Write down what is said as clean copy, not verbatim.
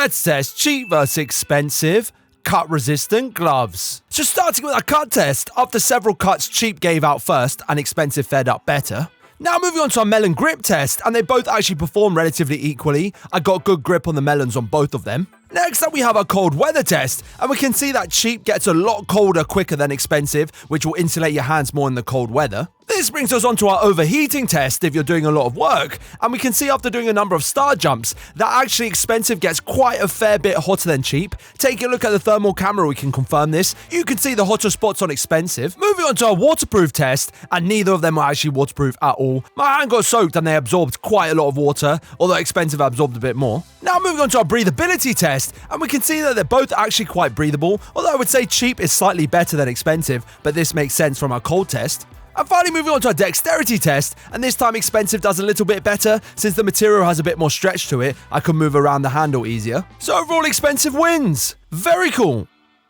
Let's test cheap versus expensive cut-resistant gloves. So starting with our cut test, after several cuts, cheap gave out first and expensive fared up better. Now moving on to our melon grip test, and they both actually perform relatively equally. I got good grip on the melons on both of them. Next up we have our cold weather test, and we can see that cheap gets a lot colder quicker than expensive, which will insulate your hands more in the cold weather. This brings us on to our overheating test if you're doing a lot of work, and we can see after doing a number of star jumps that actually expensive gets quite a fair bit hotter than cheap. Taking a look at the thermal camera, we can confirm this. You can see the hotter spots on expensive. Moving on to our waterproof test, and neither of them are actually waterproof at all. My hand got soaked and they absorbed quite a lot of water, although expensive absorbed a bit more. Now moving on to our breathability test, and we can see that they're both actually quite breathable, although I would say cheap is slightly better than expensive, but this makes sense from our cold test. And finally moving on to our dexterity test, and this time expensive does a little bit better. Since the material has a bit more stretch to it, I can move around the handle easier. So overall expensive wins. Very cool.